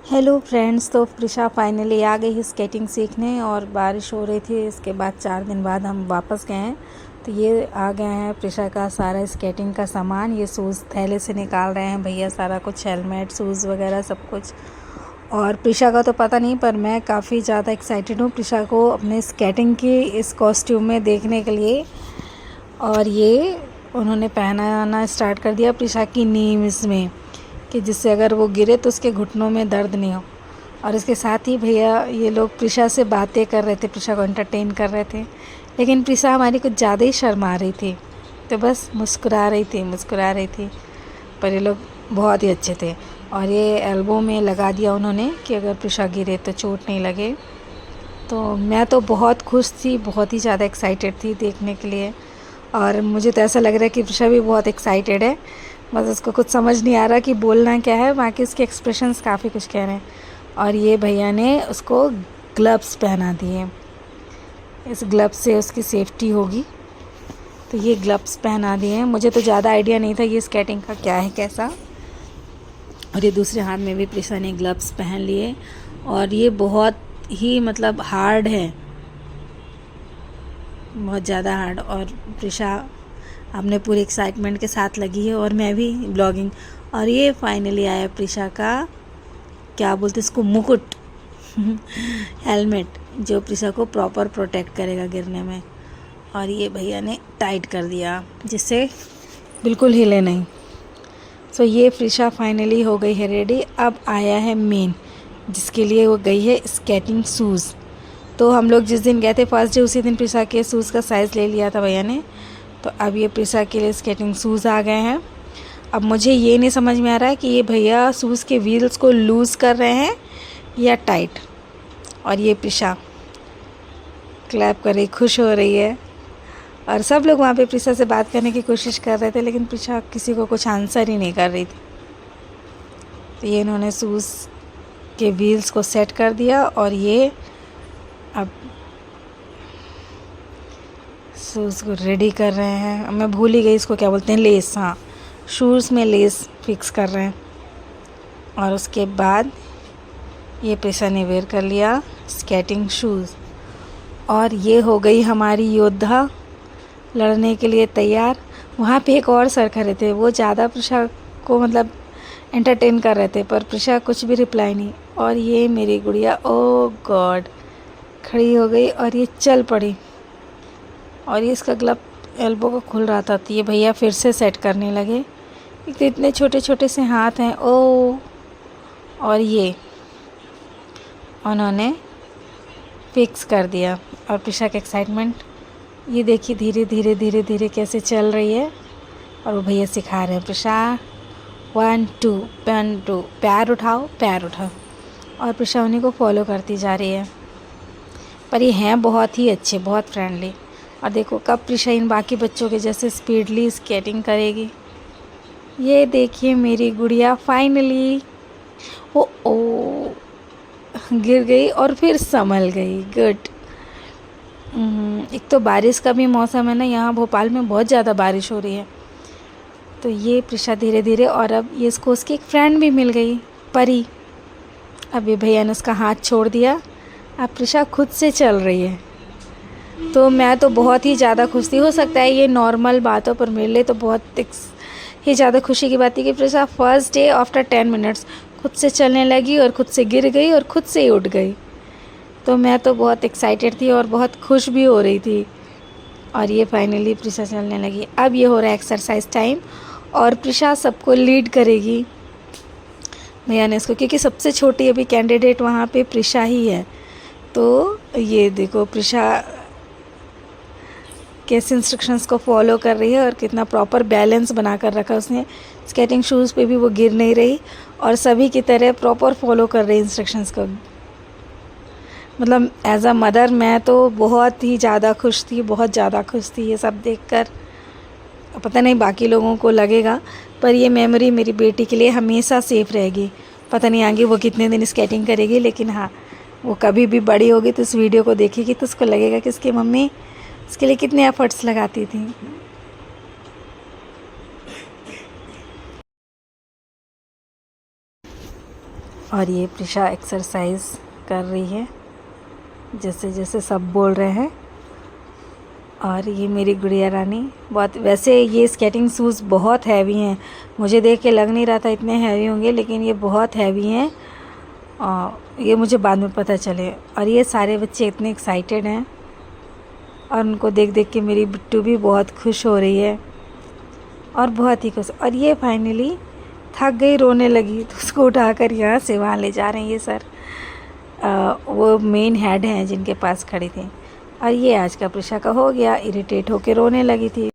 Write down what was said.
Hello friends. तो Prisha finally आ गई skating सीखने और बारिश हो रही थी। इसके बाद 4 दिन बाद हम वापस गए हैं। तो ये आ गए हैं प्रिशा का सारा स्केटिंग का सामान। ये शूज़ थैले से निकाल रहे हैं भैया, सारा कुछ हेलमेट शूज़ वगैरह सब कुछ। और प्रिशा का तो पता नहीं, पर मैं काफ़ी ज़्यादा एक्साइटेड हूँ प्रिशा को अपने स्केटिंग की इस कॉस्ट्यूम में देखने के लिए। और ये उन्होंने पहनाना स्टार्ट कर दिया प्रिशा की नीम्स में, कि जिससे अगर वो गिरे तो उसके घुटनों में दर्द नहीं हो। और इसके साथ ही भैया ये लोग प्रिशा से बातें कर रहे थे, प्रिशा को एंटरटेन कर रहे थे। लेकिन प्रिशा हमारी कुछ ज़्यादा ही शर्मा रही थी, तो बस मुस्कुरा रही थी। पर ये लोग बहुत ही अच्छे थे। और ये एल्बो में लगा दिया उन्होंने कि अगर प्रिशा गिरे तो चोट नहीं लगे। तो मैं तो बहुत खुश थी, बहुत ही ज़्यादा एक्साइटेड थी देखने के लिए। और मुझे तो ऐसा लग रहा है कि प्रिशा भी बहुत एक्साइटेड है, बस उसको कुछ समझ नहीं आ रहा कि बोलना क्या है। बाकी उसके एक्सप्रेशंस काफ़ी कुछ कह रहे हैं। और ये भैया ने उसको ग्लव्स पहना दिए, इस ग्लव्स से उसकी सेफ्टी होगी, तो ये ग्लव्स पहना दिए हैं। मुझे तो ज़्यादा आइडिया नहीं था ये स्केटिंग का क्या है कैसा। और ये दूसरे हाथ में भी प्रिशा ने ग्लव्स पहन लिए। और ये बहुत ही मतलब हार्ड है, बहुत ज़्यादा हार्ड। और प्रिशा आपने पूरी एक्साइटमेंट के साथ लगी है, और मैं भी ब्लॉगिंग। और ये फाइनली आया प्रिशा का, क्या बोलते इसको, मुकुट हेलमेट, जो प्रिशा को प्रॉपर प्रोटेक्ट करेगा गिरने में। और ये भैया ने टाइट कर दिया जिससे बिल्कुल हिले नहीं। सो ये प्रिशा फाइनली हो गई है रेडी। अब आया है मेन, जिसके लिए वो गई है स्केटिंग शूज़। तो हम लोग जिस दिन गए थे फर्स्ट डे, उसी दिन प्रिशा के शूज़ का साइज़ ले लिया था भैया ने। तो अब ये प्रिशा के लिए स्केटिंग शूज़ आ गए हैं। अब मुझे ये नहीं समझ में आ रहा है कि ये भैया शूज़ के व्हील्स को लूज़ कर रहे हैं या टाइट। और ये प्रिशा क्लैप कर रही, खुश हो रही है। और सब लोग वहाँ पे प्रिशा से बात करने की कोशिश कर रहे थे, लेकिन प्रिशा किसी को कुछ आंसर ही नहीं कर रही थी। तो ये इन्होंने शूज़ के व्हील्स को सेट कर दिया। और ये अब शूज़ को रेडी कर रहे हैं। अब मैं भूल ही गई इसको क्या बोलते हैं, लेस। हाँ, शूज़ में लेस फिक्स कर रहे हैं। और उसके बाद ये प्रिशा ने वेयर कर लिया स्केटिंग शूज़। और ये हो गई हमारी योद्धा, लड़ने के लिए तैयार। वहाँ पे एक और सर खड़े थे, वो ज़्यादा प्रिशा को मतलब एंटरटेन कर रहे थे, पर प्रिशा कुछ भी रिप्लाई नहीं। और ये मेरी गुड़िया, ओ गॉड, खड़ी हो गई और ये चल पड़ी। और ये इसका ग्लव एल्बो को खुल रहा था, तो ये भैया फिर से सेट करने लगे। एक तो इतने छोटे छोटे से हाथ हैं, ओ। और ये उन्होंने फिक्स कर दिया। और प्रिशा का एक्साइटमेंट ये देखिए, धीरे धीरे धीरे धीरे कैसे चल रही है। और वो भैया सिखा रहे हैं, प्रिशा 1 2 1 2, पैर उठाओ पैर उठाओ। और प्रिशा उन्हीं को फॉलो करती जा रही है। पर ये हैं बहुत ही अच्छे, बहुत फ्रेंडली। और देखो कब प्रिशा इन बाकी बच्चों के जैसे स्पीडली स्केटिंग करेगी। ये देखिए मेरी गुड़िया फाइनली, ओ गिर गई और फिर संभल गई। गुड। एक तो बारिश का भी मौसम है ना, यहाँ भोपाल में बहुत ज़्यादा बारिश हो रही है। तो ये प्रिशा धीरे धीरे, और अब ये इसको उसकी एक फ्रेंड भी मिल गई, परी। अब ये भैया ने उसका हाथ छोड़ दिया, अब प्रिशा खुद से चल रही है। तो मैं तो बहुत ही ज़्यादा खुश थी। हो सकता है ये नॉर्मल बात हो, पर मेरे लिए तो बहुत ही ज़्यादा खुशी की बात थी कि Prisha first day after 10 minutes खुद से चलने लगी, और खुद से गिर गई, और खुद से ही उठ गई। तो मैं तो बहुत एक्साइटेड थी और बहुत खुश भी हो रही थी। और ये फाइनली प्रिशा चलने लगी। अब ये हो रहा है एक्सरसाइज टाइम, और प्रिशा सबको लीड करेगी भैया ने इसको, क्योंकि सबसे छोटी अभी कैंडिडेट वहाँ पे प्रिशा ही है। तो ये देखो प्रिशा कैसे इंस्ट्रक्शंस को फॉलो कर रही है, और कितना प्रॉपर बैलेंस बना कर रखा उसने। स्केटिंग शूज़ पे भी वो गिर नहीं रही, और सभी की तरह प्रॉपर फॉलो कर रही इंस्ट्रक्शंस को। मतलब एज अ मदर मैं तो बहुत ही ज़्यादा खुश थी, बहुत ज़्यादा खुश थी ये सब देखकर। पता नहीं बाकी लोगों को लगेगा, पर ये मेमोरी मेरी बेटी के लिए हमेशा सेफ रहेगी। पता नहीं आगे वो कितने दिन स्केटिंग करेगी, लेकिन हाँ, वो कभी भी बड़ी होगी तो इस वीडियो को देखेगी तो उसको लगेगा कि उसकी मम्मी उसके लिए कितने एफर्ट्स लगाती थी। और ये प्रिशा एक्सरसाइज कर रही है जैसे जैसे सब बोल रहे हैं। और ये मेरी गुड़िया रानी बहुत, वैसे ये स्केटिंग शूज़ बहुत हैवी हैं, मुझे देख के लग नहीं रहा था इतने हैवी होंगे, लेकिन ये बहुत हैवी हैं। ये मुझे बाद में पता चले। और ये सारे बच्चे इतने एक्साइटेड हैं और उनको देख देख के मेरी बिट्टू भी बहुत खुश हो रही है और बहुत ही खुश। और ये फाइनली थक गई, रोने लगी, तो उसको उठाकर यहाँ से वहाँ ले जा रहे हैं ये सर। वो मेन हेड हैं जिनके पास खड़ी थी। और ये आज का प्रिशा का हो गया, इरिटेट होके रोने लगी थी।